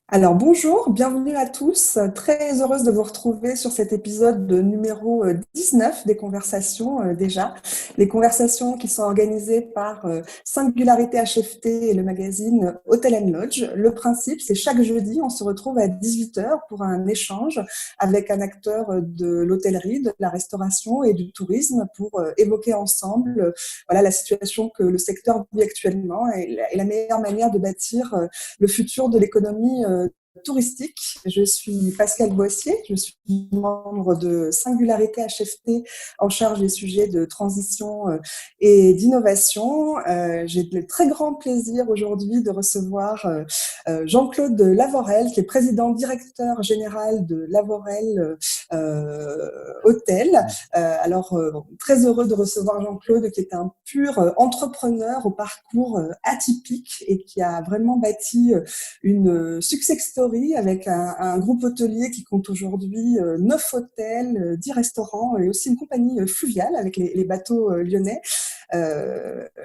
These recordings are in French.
Alors bonjour, bienvenue à tous. Très heureuse de vous retrouver sur cet épisode de numéro 19 des conversations déjà. Les conversations qui sont organisées par Singularité HFT et le magazine Hotel and Lodge. Le principe, c'est chaque jeudi, on se retrouve à 18 heures pour un échange avec un acteur de l'hôtellerie, de la restauration et du tourisme pour évoquer ensemble voilà, la situation que le secteur vit actuellement et la meilleure manière de bâtir le futur de l'économie touristique. Je suis Pascal Boissier, je suis membre de Singularité HFT en charge des sujets de transition et d'innovation. J'ai le très grand plaisir aujourd'hui de recevoir Jean-Claude Lavorel, qui est président directeur général de Lavorel Hôtel. Très heureux de recevoir Jean-Claude, qui est un pur entrepreneur au parcours atypique et qui a vraiment bâti une success story avec un groupe hôtelier qui compte aujourd'hui 9 hôtels, 10 restaurants et aussi une compagnie fluviale avec les bateaux lyonnais.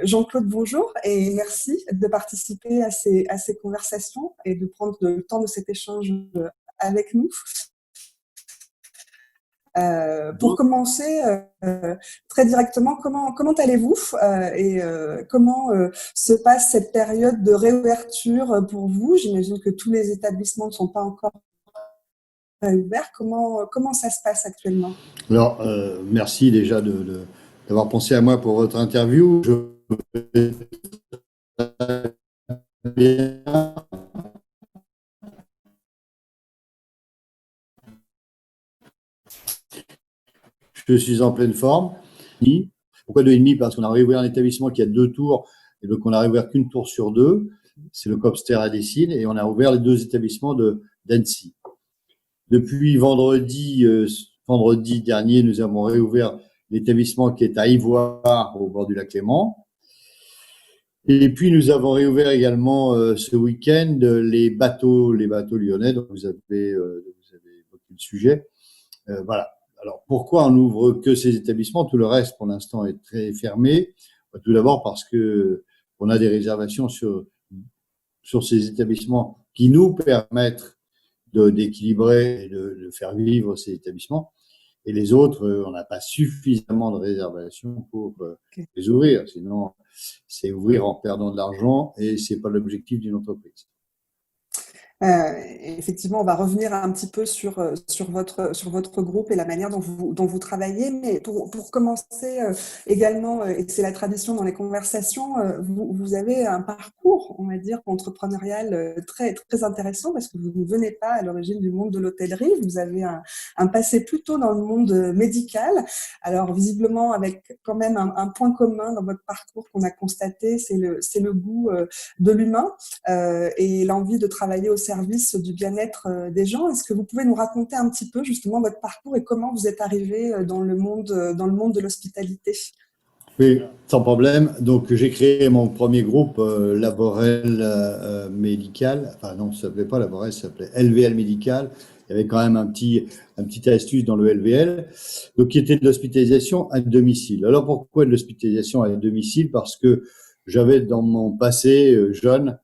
Jean-Claude, bonjour et merci de participer à ces conversations et de prendre le temps de cet échange avec nous. Pour commencer, très directement, comment allez-vous et comment se passe cette période de réouverture pour vous? J'imagine que tous les établissements ne sont pas encore réouverts. Comment ça se passe actuellement? Alors, merci déjà d'avoir pensé à moi pour votre interview. Je vais bien. Je suis en pleine forme. Pourquoi 2,5? Parce qu'on a réouvert un établissement qui a 2 tours, et donc on a réouvert qu'une tour sur deux. C'est le Copster à Décines, et on a ouvert les 2 établissements d'Annecy. Depuis vendredi dernier, nous avons réouvert l'établissement qui est à Ivoire, au bord du lac Léman. Et puis nous avons réouvert également ce week-end les bateaux lyonnais, dont vous avez évoqué le sujet. Voilà. Alors pourquoi on n'ouvre que ces établissements? Tout le reste, pour l'instant, est très fermé. Tout d'abord parce que on a des réservations sur ces établissements qui nous permettent d'équilibrer et de faire vivre ces établissements. Et les autres, on n'a pas suffisamment de réservations pour les ouvrir. Sinon, c'est ouvrir en perdant de l'argent et c'est pas l'objectif d'une entreprise. Effectivement, on va revenir un petit peu sur votre groupe et la manière dont vous travaillez. Mais pour commencer également, et c'est la tradition dans les conversations, vous avez un parcours, on va dire, entrepreneurial très, très intéressant parce que vous ne venez pas à l'origine du monde de l'hôtellerie. Vous avez un passé plutôt dans le monde médical. Alors, visiblement, avec quand même un point commun dans votre parcours qu'on a constaté, c'est le goût de l'humain et l'envie de travailler au service du bien-être des gens. Est-ce que vous pouvez nous raconter un petit peu justement votre parcours et comment vous êtes arrivé dans le monde de l'hospitalité? Oui, sans problème. Donc, j'ai créé mon premier groupe, Laborel Médical. Enfin, non, ça s'appelait pas Laborel, ça s'appelait LVL Médical. Il y avait quand même un petit astuce dans le LVL. Donc, qui était de l'hospitalisation à domicile. Alors, pourquoi de l'hospitalisation à domicile? Parce que j'avais dans mon passé jeune,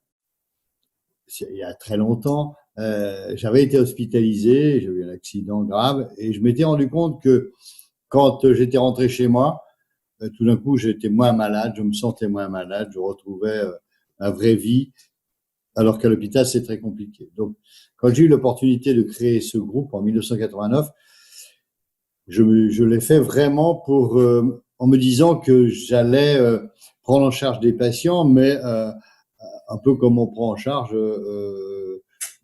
il y a très longtemps, j'avais été hospitalisé, j'ai eu un accident grave et je m'étais rendu compte que quand j'étais rentré chez moi, tout d'un coup, j'étais moins malade, je me sentais moins malade, je retrouvais ma vraie vie, alors qu'à l'hôpital, c'est très compliqué. Donc, quand j'ai eu l'opportunité de créer ce groupe en 1989, je l'ai fait vraiment en me disant que j'allais prendre en charge des patients, mais un peu comme on prend en charge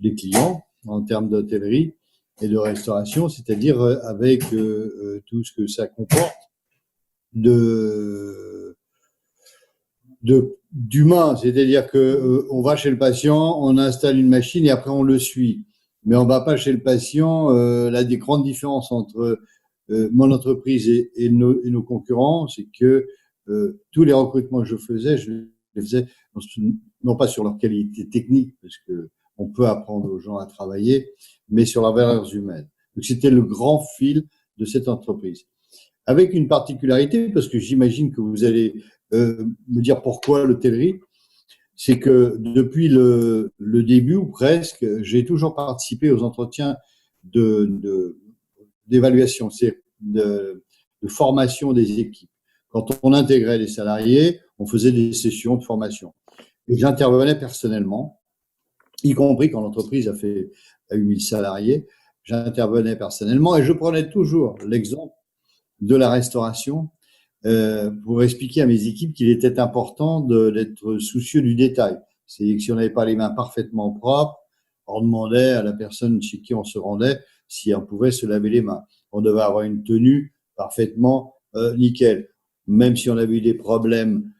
des clients en termes d'hôtellerie et de restauration, c'est-à-dire avec tout ce que ça comporte de d'humain, c'est-à-dire que on va chez le patient, on installe une machine et après on le suit. Mais on va pas chez le patient. Là, des grandes différences entre mon entreprise et nos concurrents, c'est que tous les recrutements que je les faisais non pas sur leur qualité technique, parce que on peut apprendre aux gens à travailler, mais sur leurs valeurs humaines. Donc c'était le grand fil de cette entreprise. Avec une particularité, parce que j'imagine que vous allez me dire pourquoi l'hôtellerie. c'est que depuis le début ou presque, j'ai toujours participé aux entretiens d'évaluation, c'est de formation des équipes. Quand on intégrait les salariés, on faisait des sessions de formation. Et j'intervenais personnellement, y compris quand l'entreprise a eu 1000 salariés, j'intervenais personnellement et je prenais toujours l'exemple de la restauration pour expliquer à mes équipes qu'il était important d'être soucieux du détail. C'est que si on n'avait pas les mains parfaitement propres, on demandait à la personne chez qui on se rendait si on pouvait se laver les mains. On devait avoir une tenue parfaitement nickel. Même si on avait eu des problèmes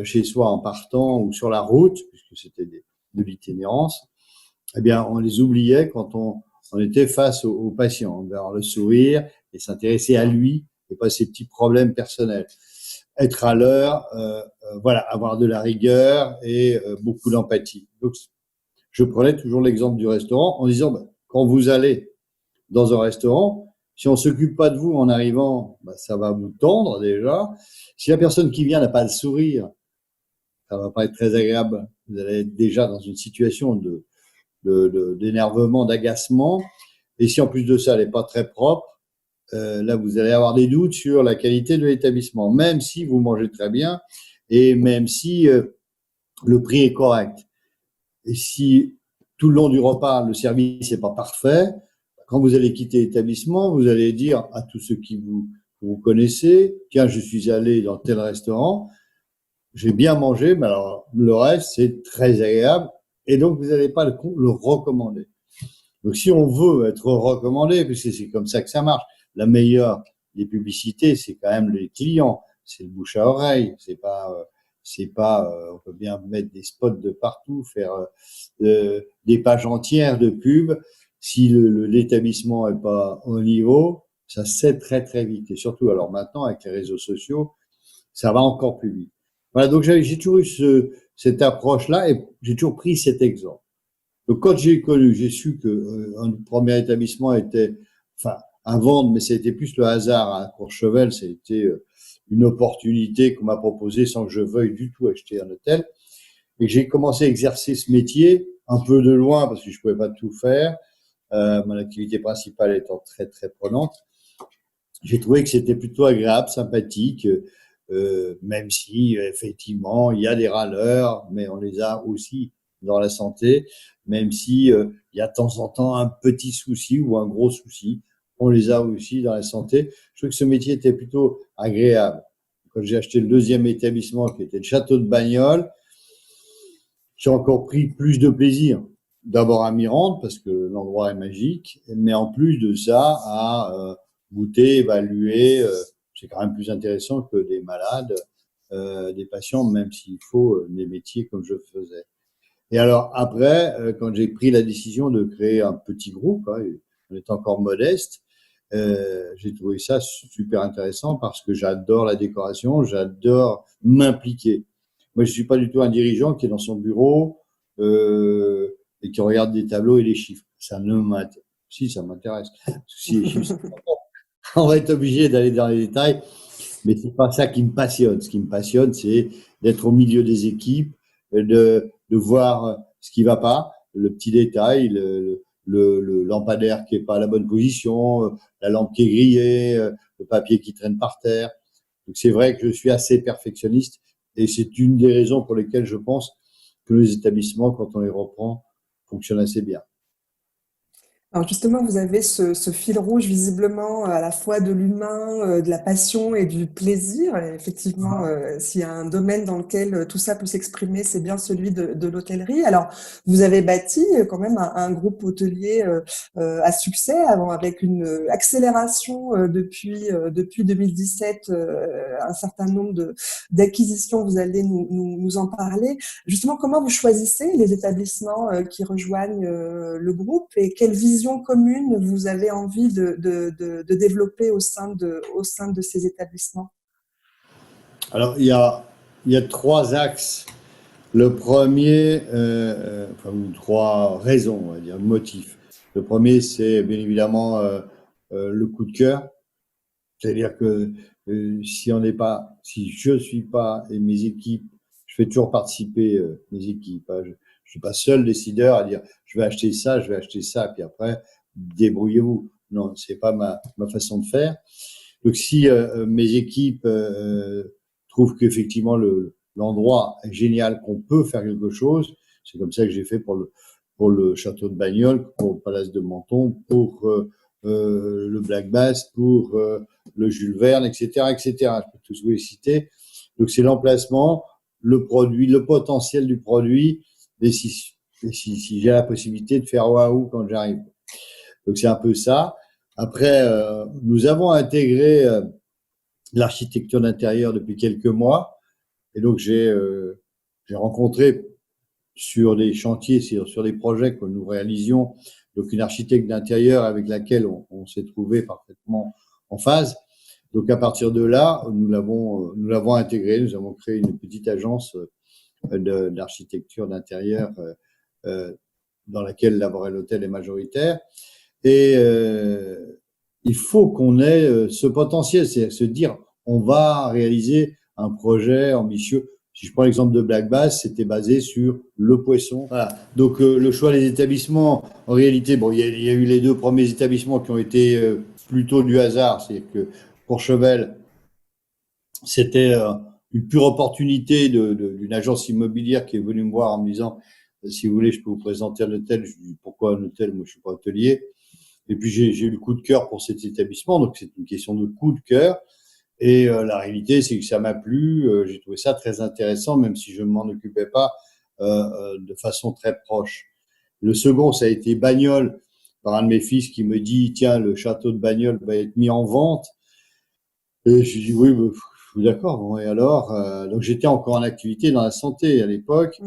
chez soi en partant ou sur la route, puisque c'était de l'itinérance, eh bien, on les oubliait quand on était face au patient. On devait avoir le sourire et s'intéresser à lui et pas à ses petits problèmes personnels. Être à l'heure, voilà, avoir de la rigueur et beaucoup d'empathie. Donc, je prenais toujours l'exemple du restaurant en disant, bah, quand vous allez dans un restaurant, si on s'occupe pas de vous en arrivant, bah, ça va vous tendre déjà. Si la personne qui vient n'a pas le sourire, ça va pas être très agréable. Vous allez être déjà dans une situation d'énervement, d'agacement. Et si en plus de ça, elle n'est pas très propre, là, vous allez avoir des doutes sur la qualité de l'établissement, même si vous mangez très bien et même si le prix est correct. Et si tout le long du repas, le service n'est pas parfait, quand vous allez quitter l'établissement, vous allez dire à tous ceux qui vous connaissez, tiens, je suis allé dans tel restaurant, j'ai bien mangé, mais alors le reste, c'est très agréable. Et donc, vous n'allez pas le recommander. Donc, si on veut être recommandé, puisque c'est comme ça que ça marche, la meilleure des publicités, c'est quand même les clients, c'est le bouche à oreille, c'est pas, on peut bien mettre des spots de partout, faire des pages entières de pub. Si l'établissement est pas au niveau, ça se sait très très vite. Et surtout, alors maintenant avec les réseaux sociaux, ça va encore plus vite. Voilà, donc j'ai toujours eu cette approche-là et j'ai toujours pris cet exemple. Donc, quand j'ai su que un premier établissement était, enfin, à vendre, mais c'était plus le hasard à Courchevel, c'était une opportunité qu'on m'a proposée sans que je veuille du tout acheter un hôtel. Et j'ai commencé à exercer ce métier un peu de loin parce que je pouvais pas tout faire, mon activité principale étant très très prenante. J'ai trouvé que c'était plutôt agréable, sympathique, même si effectivement il y a des râleurs, mais on les a aussi dans la santé, même si il y a de temps en temps un petit souci ou un gros souci, on les a aussi dans la santé. Je trouve que ce métier était plutôt agréable. Quand j'ai acheté le deuxième établissement, qui était le château de Bagnoles, j'ai encore pris plus de plaisir. D'abord à m'y rendre, parce que l'endroit est magique, mais en plus de ça, à goûter, évaluer. C'est quand même plus intéressant que des malades, des patients, même s'il faut des métiers comme je faisais. Et alors après, quand j'ai pris la décision de créer un petit groupe, hein, on est encore modeste, j'ai trouvé ça super intéressant parce que j'adore la décoration, j'adore m'impliquer. Moi, je suis pas du tout un dirigeant qui est dans son bureau et qui regarde des tableaux et des chiffres. Ça ne m'intéresse. Si, ça m'intéresse. Si les chiffres, on va être obligé d'aller dans les détails, mais c'est pas ça qui me passionne. Ce qui me passionne, c'est d'être au milieu des équipes, de voir ce qui va pas, le petit détail, le lampadaire qui est pas à la bonne position, la lampe qui est grillée, le papier qui traîne par terre. Donc c'est vrai que je suis assez perfectionniste et c'est une des raisons pour lesquelles je pense que les établissements, quand on les reprend, fonctionnent assez bien. Alors justement, vous avez ce fil rouge visiblement à la fois de l'humain, de la passion et du plaisir. Et effectivement, s'il y a un domaine dans lequel tout ça peut s'exprimer, c'est bien celui de l'hôtellerie. Alors, vous avez bâti quand même un groupe hôtelier à succès, avec une accélération depuis 2017, un certain nombre d'acquisitions. Vous allez nous en parler. Justement, comment vous choisissez les établissements qui rejoignent le groupe et quelle vision commune vous avez envie de développer au sein de ces établissements? Alors, il y a trois axes. Le premier, enfin, ou trois raisons, on va dire, motifs. Le premier, c'est bien évidemment le coup de cœur. C'est-à-dire que si on n'est pas, si je suis pas et mes équipes je fais toujours participer mes équipes. Hein. Je suis pas seul décideur à dire je vais acheter ça, puis après débrouillez-vous. Non, c'est pas ma façon de faire. Donc si mes équipes trouvent qu'effectivement l'endroit est génial, qu'on peut faire quelque chose, c'est comme ça que j'ai fait pour le château de Bagnoles, pour le palace de Menton, pour le Black Bass, pour le Jules Verne, etc., etc. Je peux tous vous les citer. Donc c'est l'emplacement, le produit, le potentiel du produit, et si j'ai la possibilité de faire waouh quand j'arrive. Donc c'est un peu ça. Après, nous avons intégré l'architecture d'intérieur depuis quelques mois, et donc j'ai rencontré sur des chantiers, sur des projets que nous réalisions, donc une architecte d'intérieur avec laquelle on s'est trouvé parfaitement en phase. Donc à partir de là, nous l'avons intégré, nous avons créé une petite agence d'architecture d'intérieur dans laquelle Laborel Hôtel est majoritaire. Et il faut qu'on ait ce potentiel, c'est se dire on va réaliser un projet ambitieux. Si je prends l'exemple de Black Bass, c'était basé sur le poisson. Voilà. Donc le choix des établissements, en réalité, bon, il y a eu les deux premiers établissements qui ont été plutôt du hasard, c'est-à-dire que Courchevel, c'était une pure opportunité d'une agence immobilière qui est venue me voir en me disant si vous voulez, je peux vous présenter un hôtel. Je dis pourquoi un hôtel? Moi, je suis pas hôtelier. Et puis j'ai eu le coup de cœur pour cet établissement, donc c'est une question de coup de cœur. Et la réalité, c'est que ça m'a plu. J'ai trouvé ça très intéressant, même si je ne m'en occupais pas de façon très proche. Le second, ça a été Bagnoles, par un de mes fils qui me dit tiens, le château de Bagnoles va être mis en vente. Et je dis oui, d'accord. Bon, et alors donc j'étais encore en activité dans la santé à l'époque.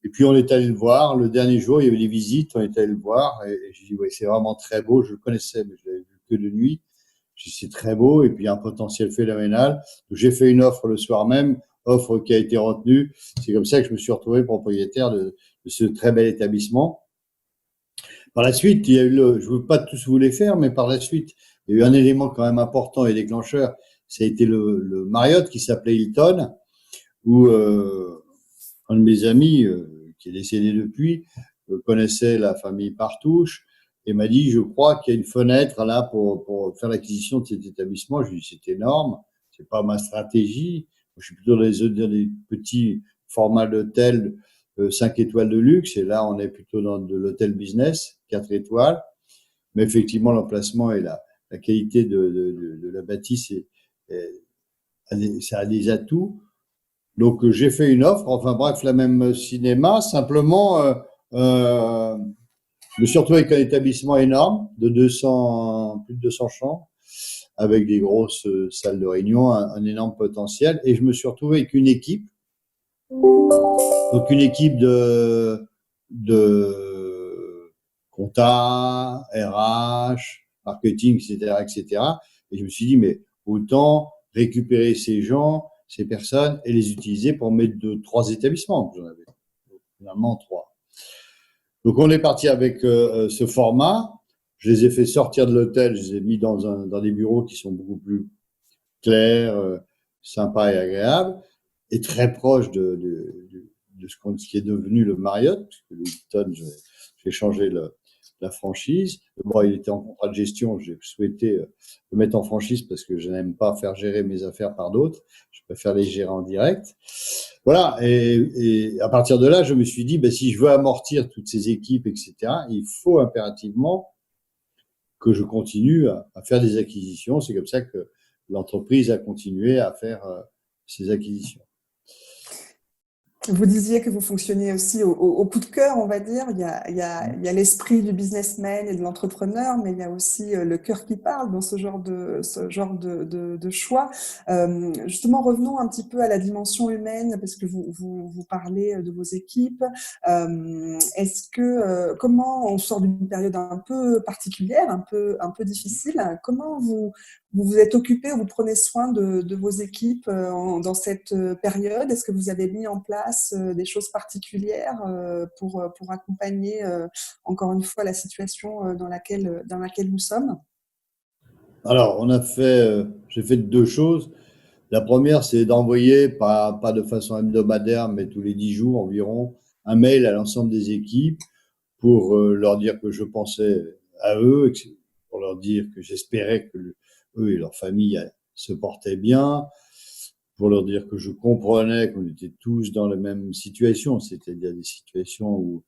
Et puis on est allé le voir. Le dernier jour, il y avait des visites. On est allé le voir. Et j'ai dit oui, c'est vraiment très beau. Je le connaissais, mais je l'avais vu que de nuit. J'ai dit c'est très beau. Et puis il y a un potentiel phénoménal. Donc j'ai fait une offre le soir même, offre qui a été retenue. C'est comme ça que je me suis retrouvé propriétaire de ce très bel établissement. Par la suite, il y a eu je ne veux pas tous vous les faire, mais par la suite, il y a eu un élément quand même important et déclencheur. Ça a été le Marriott qui s'appelait Hilton, où un de mes amis, qui est décédé depuis, connaissait la famille Partouche et m'a dit, je crois qu'il y a une fenêtre là pour faire l'acquisition de cet établissement. Je lui ai dit, c'est énorme, c'est pas ma stratégie. Je suis plutôt dans des petits formats d'hôtels 5 étoiles de luxe, et là, on est plutôt dans de l'hôtel business, 4 étoiles. Mais effectivement, l'emplacement et la qualité de la bâtisse, ça a des atouts. Donc j'ai fait une offre, enfin bref, la même cinéma, simplement je me suis retrouvé avec un établissement énorme de 200, plus de 200 chambres, avec des grosses salles de réunion, un énorme potentiel, et je me suis retrouvé avec une équipe, donc une équipe de compta, RH, marketing, etc., etc. Et je me suis dit, mais autant récupérer ces gens, ces personnes, et les utiliser pour mettre 3 établissements. J'en avais finalement 3. Donc on est parti avec ce format. Je les ai fait sortir de l'hôtel, je les ai mis dans des bureaux qui sont beaucoup plus clairs, sympas et agréables, et très proches de ce qui est devenu le Marriott, puisque le Hilton, j'ai changé la franchise. Bon, il était en contrat de gestion, j'ai souhaité le mettre en franchise parce que je n'aime pas faire gérer mes affaires par d'autres, je préfère les gérer en direct. Voilà, et à partir de là, je me suis dit, ben, si je veux amortir toutes ces équipes, etc., il faut impérativement que je continue à faire des acquisitions. C'est comme ça que l'entreprise a continué à faire ses acquisitions. Vous disiez que vous fonctionniez aussi au coup de cœur, on va dire. Il y a l'esprit du businessman et de l'entrepreneur, mais il y a aussi le cœur qui parle dans ce genre de choix. Justement, revenons un petit peu à la dimension humaine, parce que vous parlez de vos équipes. Comment on sort d'une période un peu particulière, un peu difficile, comment vous êtes occupé, vous prenez soin de vos équipes dans cette période? Est-ce que vous avez mis en place des choses particulières pour accompagner encore une fois la situation dans laquelle nous sommes? Alors, j'ai fait 2 choses. La première, c'est d'envoyer, pas de façon hebdomadaire, mais tous les 10 jours environ, un mail à l'ensemble des équipes pour leur dire que je pensais à eux, pour leur dire que j'espérais que eux et leur famille se portaient bien, pour leur dire que je comprenais qu'on était tous dans la même situation, c'est-à-dire des situations où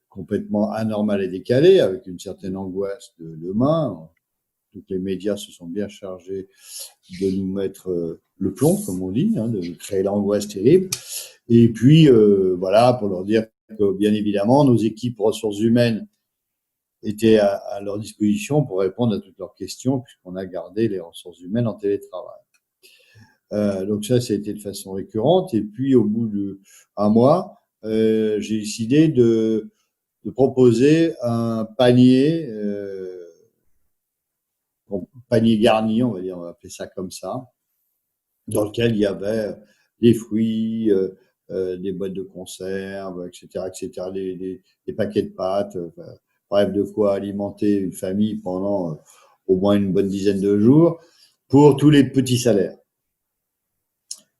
complètement anormales et décalées, avec une certaine angoisse de demain. Tous les médias se sont bien chargés de nous mettre le plomb, comme on dit, hein, de créer l'angoisse terrible. Et puis, voilà, pour leur dire que, bien évidemment, nos équipes ressources humaines étaient à leur disposition pour répondre à toutes leurs questions, puisqu'on a gardé les ressources humaines en télétravail. Donc ça a été de façon récurrente. Et puis, au bout d'un mois, j'ai décidé de proposer un panier garni, on va dire, on va appeler ça comme ça, dans lequel il y avait des fruits, des boîtes de conserve, etc., etc., des paquets de pâtes, bref, de quoi alimenter une famille pendant au moins une bonne dizaine de jours pour tous les petits salaires.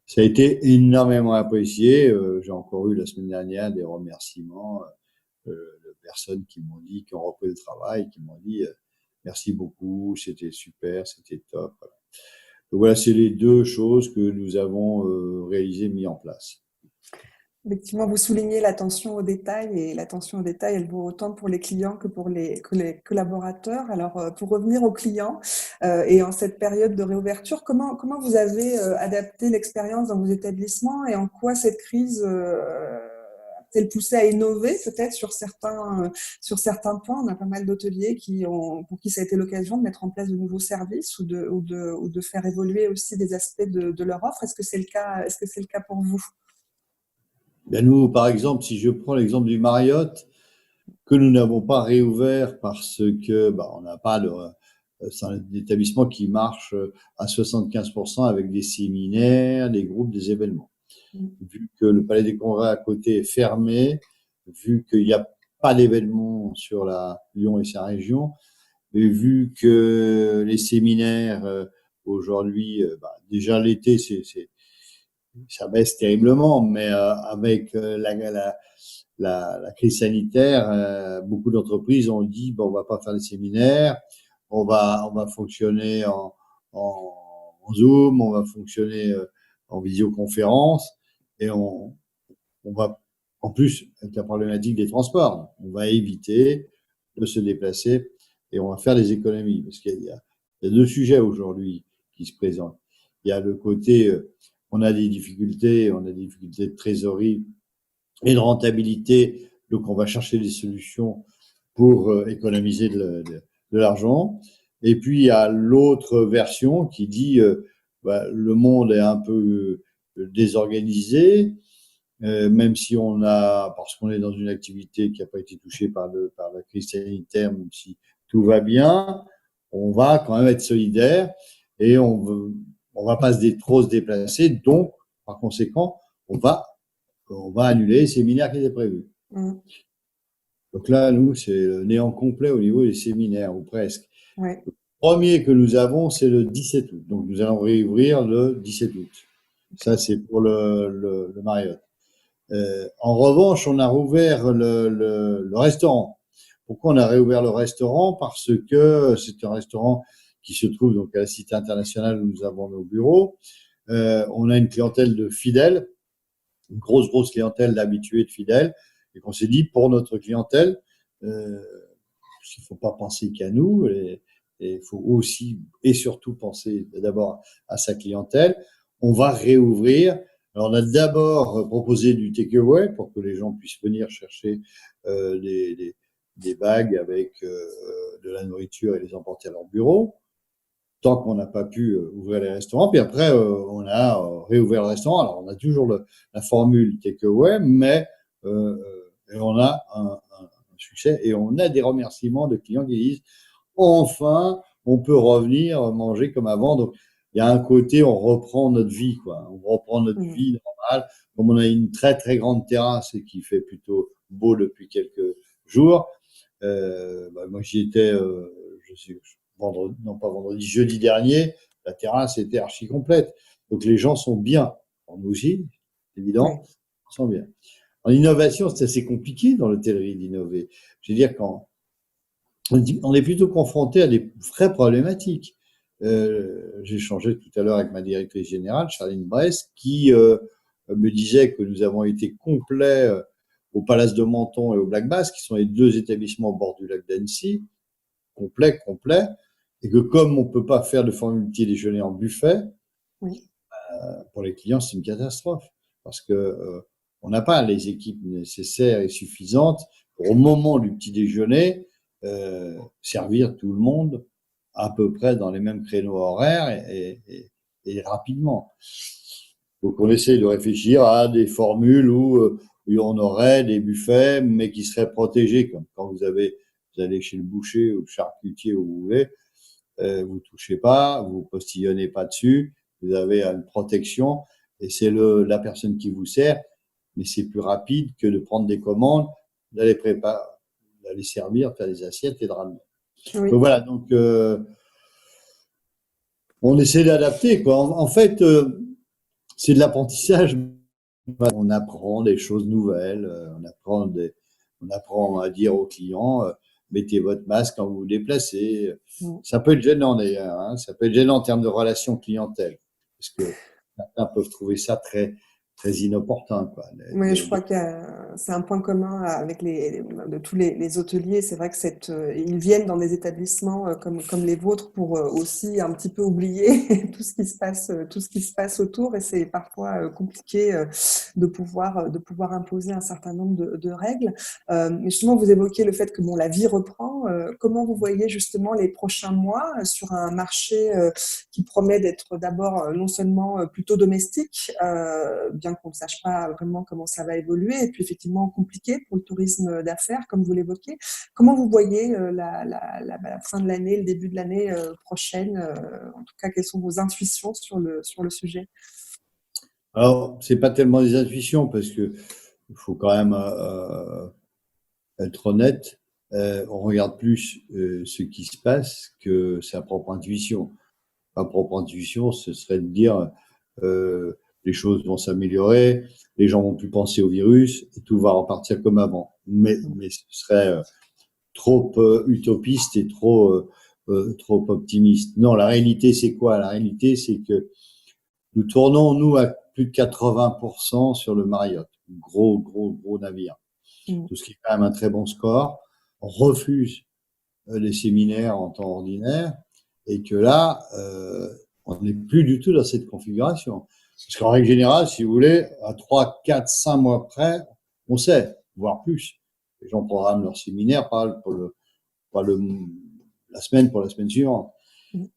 Ça a été énormément apprécié. J'ai encore eu la semaine dernière des remerciements de personnes qui m'ont dit, qui ont repris le travail, qui m'ont dit merci beaucoup, c'était super, c'était top. Voilà. Donc voilà, c'est les deux choses que nous avons réalisées, mis en place. Effectivement, vous soulignez l'attention aux détails et l'attention aux détails, elle vaut autant pour les clients que les collaborateurs. Alors, pour revenir aux clients et en cette période de réouverture, comment vous avez adapté l'expérience dans vos établissements et en quoi cette crise a-t-elle poussé à innover peut-être sur certains points? On a pas mal d'hôteliers pour qui ça a été l'occasion de mettre en place de nouveaux services ou de faire évoluer aussi des aspects de leur offre. Est-ce que c'est le cas, est-ce que c'est le cas pour vous? Bien, nous, par exemple, si je prends l'exemple du Marriott, que nous n'avons pas réouvert parce que on n'a pas c'est un établissement qui marche à 75% avec des séminaires, des groupes, des événements. Vu que le Palais des Congrès à côté est fermé, vu qu'il n'y a pas d'événements sur la Lyon et sa région, et vu que les séminaires aujourd'hui, déjà l'été, ça baisse terriblement, mais avec la crise sanitaire, beaucoup d'entreprises ont dit bon, on va pas faire les séminaires, on va fonctionner en Zoom, on va fonctionner en visioconférence, et on va, en plus, avec la problématique des transports, on va éviter de se déplacer et on va faire des économies. Parce qu'il y a deux sujets aujourd'hui qui se présentent. Il y a le côté, on a des difficultés de trésorerie et de rentabilité, donc on va chercher des solutions pour économiser de l'argent. Et puis il y a l'autre version qui dit le monde est un peu désorganisé, même si parce qu'on est dans une activité qui n'a pas été touchée par la crise sanitaire, même si tout va bien, on va quand même être solidaire et on va pas trop se déplacer. Donc, par conséquent, on va annuler les séminaires qui étaient prévus. Mmh. Donc là, nous, c'est le néant complet au niveau des séminaires, ou presque. Ouais. Le premier que nous avons, c'est le 17 août. Donc, nous allons réouvrir le 17 août. Ça, c'est pour le Marriott. En revanche, on a rouvert le restaurant. Pourquoi on a réouvert le restaurant? Parce que c'est un restaurant qui se trouve donc à la Cité internationale où nous avons nos bureaux. On a une clientèle de fidèles, une grosse clientèle d'habitués, de fidèles, et qu'on s'est dit pour notre clientèle, parce qu'il ne faut pas penser qu'à nous, et il faut aussi et surtout penser d'abord à sa clientèle. On va réouvrir. Alors, on a d'abord proposé du takeaway pour que les gens puissent venir chercher des bags avec de la nourriture et les emporter à leur bureau, tant qu'on n'a pas pu ouvrir les restaurants. Puis après, on a réouvert le restaurant. Alors, on a toujours la formule takeaway, mais on a un succès et on a des remerciements de clients qui disent enfin, on peut revenir manger comme avant. Donc, il y a un côté, on reprend notre vie, quoi. On reprend notre vie normale. Comme on a une très, très grande terrasse et qui fait plutôt beau depuis quelques jours, moi, j'y étais, je sais, vendredi, non pas vendredi, jeudi dernier, la terrasse était archi complète. Donc les gens sont bien. Pour nous aussi, Oui, évident, ils sont bien. En innovation, c'est assez compliqué dans l'hôtellerie d'innover. Je veux dire, quand on est plutôt confronté à des vraies problématiques. J'ai échangé tout à l'heure avec ma directrice générale, Charline Brest, qui me disait que nous avons été complets au Palace de Menton et au Black Bass, qui sont les deux établissements au bord du lac d'Annecy, complets, et que comme on ne peut pas faire de formule petit déjeuner en buffet, oui. pour les clients, c'est une catastrophe, parce que on n'a pas les équipes nécessaires et suffisantes pour, au moment du petit déjeuner, servir tout le monde à peu près dans les mêmes créneaux horaires et rapidement. Donc on essaie de réfléchir à des formules où on aurait des buffets, mais qui seraient protégés, comme quand vous allez chez le boucher ou le charcutier où vous voulez, vous touchez pas, vous postillonnez pas dessus, vous avez une protection et c'est la personne qui vous sert, mais c'est plus rapide que de prendre des commandes, d'aller préparer, d'aller servir, faire des assiettes et de ramener. Oui. Donc voilà, donc on essaie d'adapter quoi. En fait, c'est de l'apprentissage. On apprend des choses nouvelles, on apprend à dire aux clients, mettez votre masque quand vous vous déplacez. Mm. Ça peut être gênant d'ailleurs, hein, ça peut être gênant en termes de relations clientèle, parce que certains peuvent trouver ça très, très inopportun, quoi. Oui, je crois que c'est un point commun avec de tous les hôteliers. C'est vrai que ils viennent dans des établissements comme les vôtres pour aussi un petit peu oublier tout ce qui se passe autour. Et c'est parfois compliqué de pouvoir imposer un certain nombre de règles. Mais justement, vous évoquez le fait que bon, la vie reprend. Comment vous voyez justement les prochains mois sur un marché qui promet d'être d'abord non seulement plutôt domestique, bien qu'on ne sache pas vraiment comment ça va évoluer, et puis effectivement compliqué pour le tourisme d'affaires, comme vous l'évoquez. Comment vous voyez la fin de l'année, le début de l'année prochaine? En tout cas, quelles sont vos intuitions sur le sujet? Alors, c'est pas tellement des intuitions, parce que il faut quand même être honnête. On regarde plus ce qui se passe que sa propre intuition. Ma propre intuition, ce serait de dire les choses vont s'améliorer, les gens vont plus penser au virus et tout va repartir comme avant. Mais ce serait trop utopiste et trop optimiste. Non, la réalité, c'est quoi? La réalité, c'est que nous tournons, nous, à plus de 80% sur le Marriott. Gros navire. Mm. Tout ce qui est quand même un très bon score. On refuse les séminaires en temps ordinaire et que là, on n'est plus du tout dans cette configuration. Parce qu'en règle générale, si vous voulez, à 3, 4, 5 mois près, on sait, voire plus. Les gens programment leur séminaire, pas la semaine pour la semaine suivante.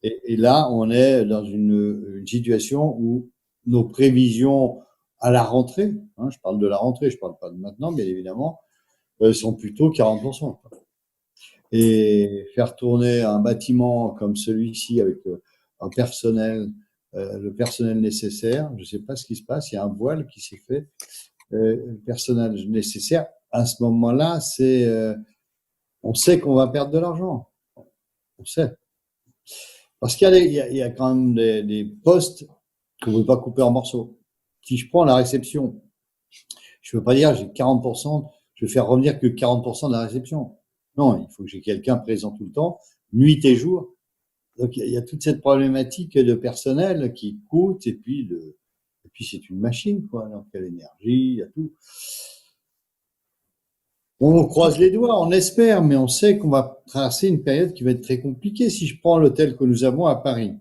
Et là, on est dans une situation où nos prévisions à la rentrée, hein, je parle de la rentrée, je parle pas de maintenant, bien évidemment, sont plutôt 40%. Et faire tourner un bâtiment comme celui-ci avec un personnel, le personnel nécessaire, je ne sais pas ce qui se passe, il y a un voile qui s'est fait, le personnel nécessaire, à ce moment-là, on sait qu'on va perdre de l'argent, on sait. Parce il y a quand même des postes qu'on ne veut pas couper en morceaux. Si je prends la réception, je ne veux pas dire j'ai 40%, je vais faire revenir que 40% de la réception. Non, il faut que j'ai quelqu'un présent tout le temps, nuit et jour. Donc il y a toute cette problématique de personnel qui coûte et puis c'est une machine quoi. Donc il y a l'énergie, il y a tout. On croise les doigts, on espère, mais on sait qu'on va traverser une période qui va être très compliquée. Si je prends l'hôtel que nous avons à Paris,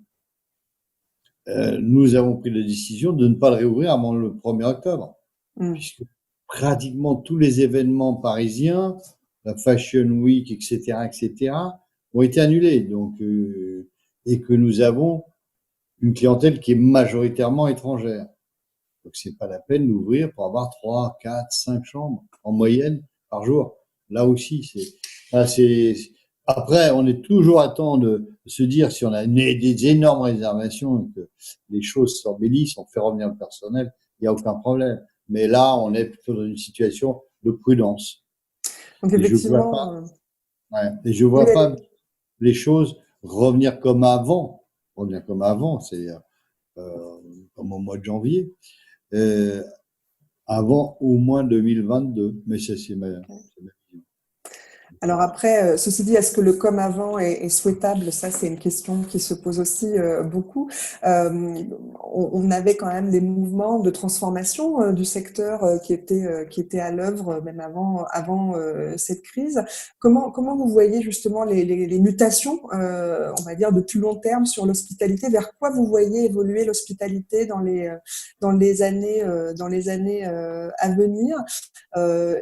nous avons pris la décision de ne pas le réouvrir avant le 1er octobre, Mm. puisque pratiquement tous les événements parisiens, la Fashion Week, etc., ont été annulés. Donc, et que nous avons une clientèle qui est majoritairement étrangère. Donc, c'est pas la peine d'ouvrir pour avoir 3, 4, 5 chambres en moyenne par jour. Là aussi, après, on est toujours à temps de se dire si on a des énormes réservations et que les choses s'embellissent, on fait revenir le personnel, il n'y a aucun problème. Mais là, on est plutôt dans une situation de prudence. Donc Et je vois pas, effectivement, ouais, et je oui, vois pas les choses revenir comme avant. Revenir comme avant, c'est comme au mois de janvier, euh, avant au moins 2022. Mais ça, c'est ma vision. Alors après, ceci dit, est-ce que le comme avant est souhaitable? Ça, c'est une question qui se pose aussi beaucoup. On avait quand même des mouvements de transformation du secteur qui étaient à l'œuvre même avant cette crise. Comment vous voyez justement les mutations, on va dire de plus long terme sur l'hospitalité? Vers quoi vous voyez évoluer l'hospitalité dans les années à venir?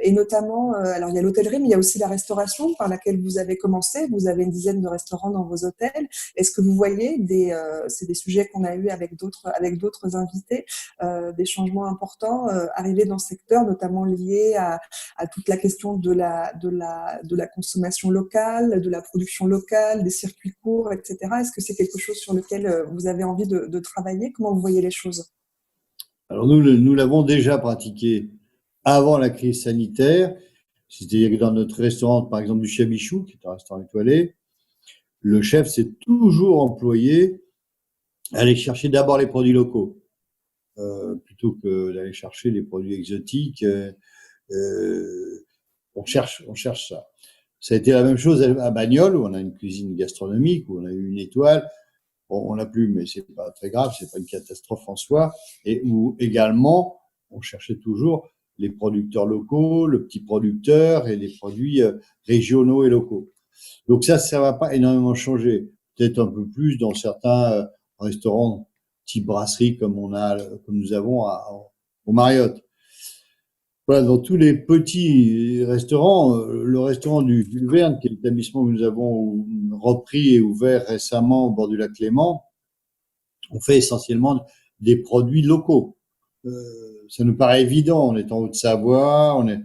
Et notamment, alors il y a l'hôtellerie, mais il y a aussi la restauration par laquelle vous avez commencé. Vous avez une dizaine de restaurants dans vos hôtels. Est-ce que vous voyez c'est des sujets qu'on a eu avec d'autres invités, des changements importants arriver dans ce secteur, notamment liés à toute la question de la consommation locale, de la production locale, des circuits courts, etc. Est-ce que c'est quelque chose sur lequel vous avez envie de travailler? Comment vous voyez les choses? Alors nous l'avons déjà pratiqué avant la crise sanitaire. C'est-à-dire que dans notre restaurant, par exemple du Chabichou, qui est un restaurant étoilé, le chef s'est toujours employé à aller chercher d'abord les produits locaux, plutôt que d'aller chercher les produits exotiques. On cherche ça. Ça a été la même chose à Bagnoles, où on a une cuisine gastronomique, où on a eu une étoile. Bon, on l'a plus, mais c'est pas très grave, c'est pas une catastrophe en soi. Et où également, on cherchait toujours les producteurs locaux, le petit producteur et les produits régionaux et locaux. Donc ça va pas énormément changer. Peut-être un peu plus dans certains restaurants type brasserie comme nous avons au Marriott. Voilà, dans tous les petits restaurants, le restaurant du Verne, qui est l'établissement que nous avons repris et ouvert récemment au bord du lac Léman, on fait essentiellement des produits locaux. Ça nous paraît évident, on est en Haute-Savoie, on est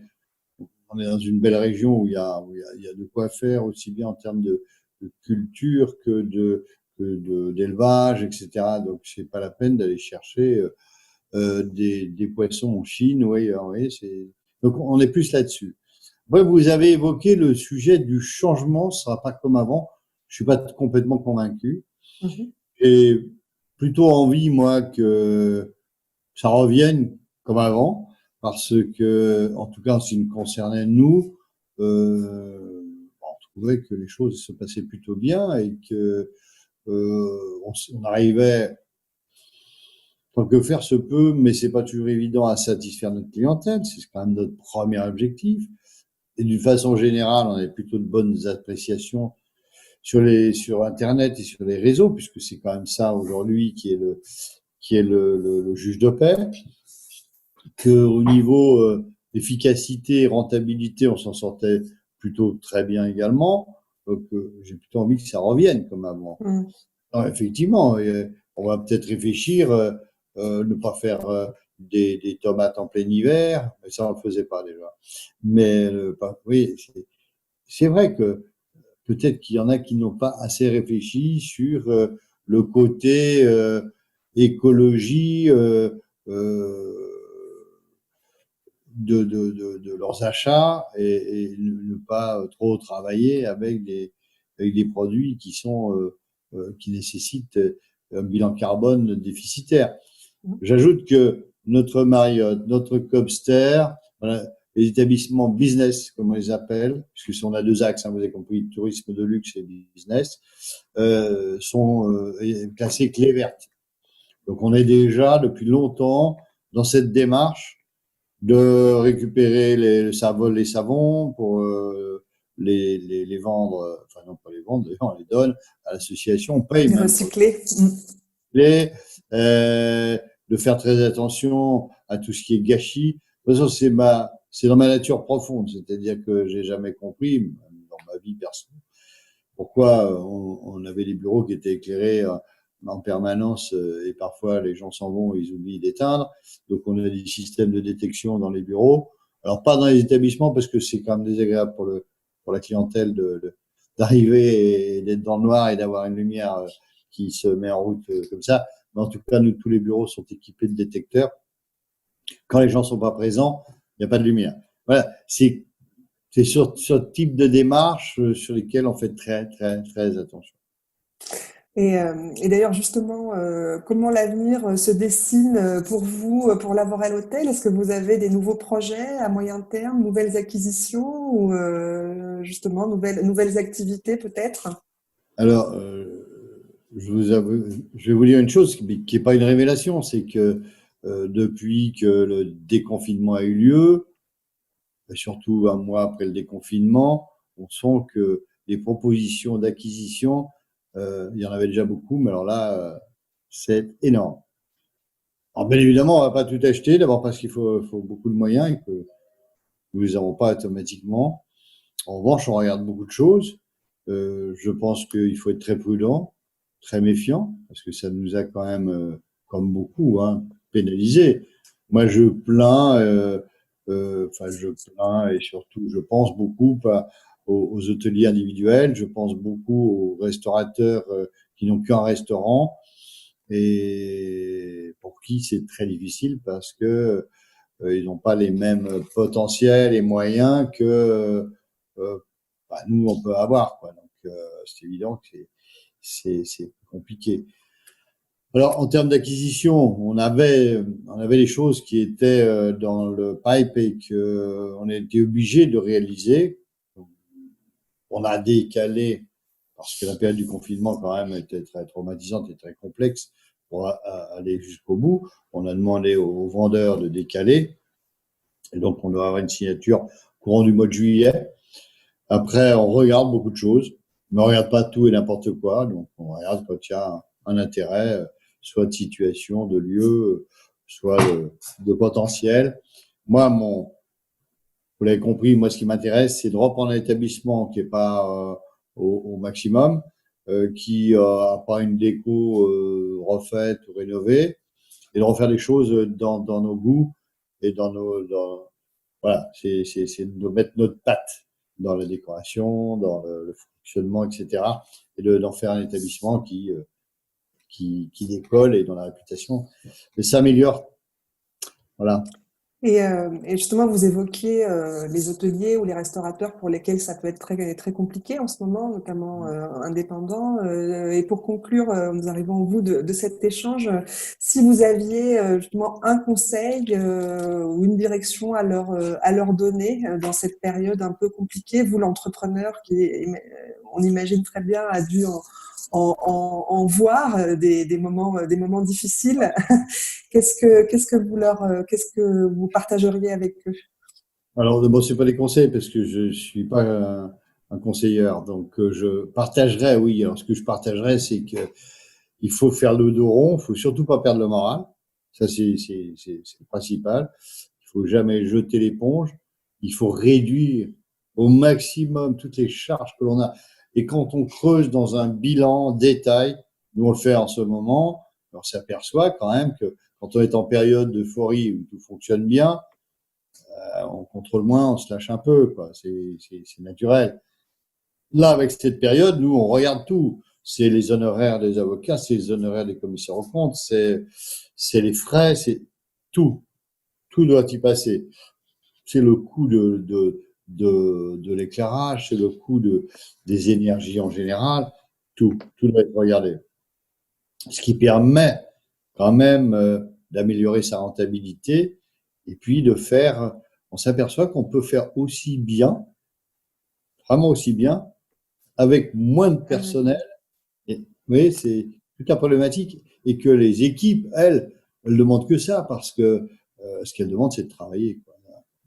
dans une belle région où il y a de quoi faire aussi bien en termes de culture d'élevage, etc. Donc c'est pas la peine d'aller chercher des poissons en Chine ou ailleurs. Donc on est plus là-dessus. Ouais, vous avez évoqué le sujet du changement, ce sera pas comme avant. Je suis pas complètement convaincu. Mhm. J'ai plutôt envie, moi, que ça revienne comme avant, parce que, en tout cas, en ce qui nous concernait, nous, on trouvait que les choses se passaient plutôt bien et que on arrivait, tant que faire se peut, mais c'est pas toujours évident à satisfaire notre clientèle. C'est quand même notre premier objectif. Et d'une façon générale, on avait plutôt de bonnes appréciations sur Internet et sur les réseaux, puisque c'est quand même ça aujourd'hui qui est le juge de paix. Qu'au niveau efficacité et rentabilité, on s'en sortait plutôt très bien également. Donc, j'ai plutôt envie que ça revienne comme avant. Mm. Alors, effectivement, on va peut-être réfléchir, ne pas faire des tomates en plein hiver, mais ça on le faisait pas déjà. Mais oui, c'est vrai que peut-être qu'il y en a qui n'ont pas assez réfléchi sur le côté écologie de leurs achats et ne pas trop travailler avec des produits qui nécessitent un bilan carbone déficitaire. J'ajoute que notre Marriott, notre Cobster, voilà, les établissements business, comme on les appelle, puisque on a deux axes, vous avez compris, tourisme de luxe et business, sont classés clé verte. Donc on est déjà depuis longtemps dans cette démarche de récupérer les savons pour les vendre, enfin non pas les vendre, on les donne à l'association, on paye Les même pour recycler. les de faire très attention à tout ce qui est gâchis. De toute façon, c'est dans ma nature profonde, c'est-à-dire que j'ai jamais compris, dans ma vie personnelle, pourquoi on avait des bureaux qui étaient éclairés en permanence et parfois les gens s'en vont et ils oublient d'éteindre. Donc on a des systèmes de détection dans les bureaux. Alors pas dans les établissements parce que c'est quand même désagréable pour la clientèle d'arriver et d'être dans le noir et d'avoir une lumière qui se met en route comme ça. Mais en tout cas, nous, tous les bureaux sont équipés de détecteurs. Quand les gens sont pas présents, il n'y a pas de lumière. Voilà, c'est sur ce type de démarche sur lesquelles on fait très, très, très attention. Et d'ailleurs, justement, comment l'avenir se dessine pour vous, pour Lavorel Hôtel? Est-ce que vous avez des nouveaux projets à moyen terme, nouvelles acquisitions ou justement nouvelles activités peut-être? Alors, je vous avoue, je vais vous dire une chose qui n'est pas une révélation, c'est que depuis que le déconfinement a eu lieu, et surtout un mois après le déconfinement, on sent que les propositions d'acquisition, il y en avait déjà beaucoup, mais alors là, c'est énorme. Alors, bien évidemment, on ne va pas tout acheter, d'abord parce qu'il faut beaucoup de moyens et que nous ne les avons pas automatiquement. En revanche, on regarde beaucoup de choses. Je pense qu'il faut être très prudent, très méfiant, parce que ça nous a quand même, comme beaucoup, hein, pénalisé. Moi, je plains et surtout, je pense beaucoup aux hôteliers individuels, je pense beaucoup aux restaurateurs qui n'ont qu'un restaurant et pour qui c'est très difficile parce que ils n'ont pas les mêmes potentiels et moyens que nous, on peut avoir, quoi. Donc, c'est évident que c'est compliqué. Alors, en termes d'acquisition, on avait les choses qui étaient dans le pipe et qu'on était obligé de réaliser. On a décalé, parce que la période du confinement, quand même, était très traumatisante et très complexe pour aller jusqu'au bout. On a demandé aux vendeurs de décaler. Et donc, on doit avoir une signature courant du mois de juillet. Après, on regarde beaucoup de choses, mais on regarde pas tout et n'importe quoi. Donc, on regarde quand il y a un intérêt, soit de situation, de lieu, soit de potentiel. Moi, vous l'avez compris, moi, ce qui m'intéresse, c'est de reprendre un établissement qui est pas au maximum, qui a pas une déco refaite ou rénovée, et de refaire des choses dans nos goûts et voilà, c'est de mettre notre patte dans la décoration, dans le fonctionnement, etc. Et d'en faire un établissement qui décolle et dont la réputation s'améliore. Voilà. Et justement, vous évoquiez les hôteliers ou les restaurateurs pour lesquels ça peut être très, très compliqué en ce moment, notamment indépendants. Et pour conclure, nous arrivons au bout de cet échange. Si vous aviez justement un conseil ou une direction à leur donner dans cette période un peu compliquée, vous l'entrepreneur qui, on imagine très bien, a dû en voir des moments difficiles. Qu'est-ce que vous partageriez avec eux? Alors, bon, c'est pas des conseils parce que je suis pas un conseiller. Donc, je partagerais, oui. Alors, ce que je partagerais, c'est que il faut faire le dos rond. Il faut surtout pas perdre le moral. Ça, c'est le principal. Il faut jamais jeter l'éponge. Il faut réduire au maximum toutes les charges que l'on a. Et quand on creuse dans un bilan détail, nous on le fait en ce moment, on s'aperçoit quand même que quand on est en période d'euphorie où tout fonctionne bien, on contrôle moins, on se lâche un peu, quoi. C'est naturel. Là, avec cette période, nous, on regarde tout. C'est les honoraires des avocats, c'est les honoraires des commissaires aux comptes, c'est les frais, c'est tout. Tout doit y passer. C'est le coût de l'éclairage, c'est le coût des énergies en général. Tout doit être regardé. Ce qui permet quand même d'améliorer sa rentabilité et puis on s'aperçoit qu'on peut faire aussi bien, vraiment aussi bien, avec moins de personnel. Et, vous voyez, c'est toute la problématique. Et que les équipes, elles demandent que ça, parce que ce qu'elles demandent, c'est de travailler, quoi.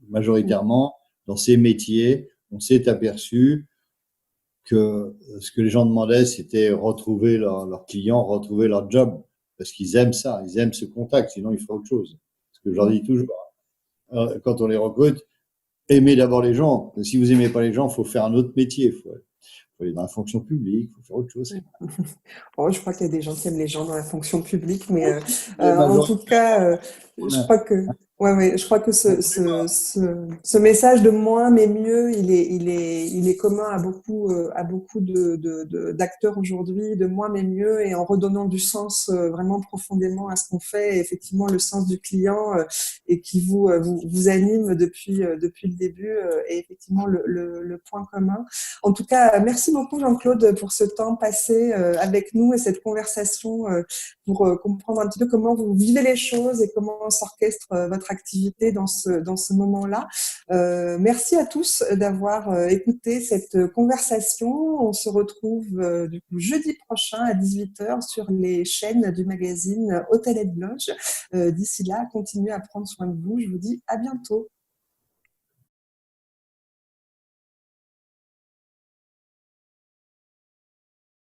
Majoritairement, dans ces métiers, on s'est aperçu que ce que les gens demandaient, c'était retrouver leurs clients, retrouver leur job, parce qu'ils aiment ça, ils aiment ce contact, sinon ils feraient autre chose. Ce que je leur dis toujours, quand on les recrute, aimez d'abord les gens. Si vous aimez pas les gens, il faut faire un autre métier. Faut aller dans la fonction publique, il faut faire autre chose. Oh, je crois qu'il y a des gens qui aiment les gens dans la fonction publique, mais Et en tout cas, je voilà. crois que Ouais, ouais, je crois que ce message de moins mais mieux, il est commun à beaucoup d'acteurs aujourd'hui, de moins mais mieux, et en redonnant du sens vraiment profondément à ce qu'on fait, et effectivement le sens du client et qui vous anime depuis le début, est effectivement le point commun. En tout cas, merci beaucoup Jean-Claude pour ce temps passé avec nous et cette conversation pour comprendre un petit peu comment vous vivez les choses et comment s'orchestre votre activité dans ce moment-là. Merci à tous d'avoir écouté cette conversation. On se retrouve du coup jeudi prochain à 18h sur les chaînes du magazine Hôtel et Loge. D'ici là, continuez à prendre soin de vous. Je vous dis à bientôt.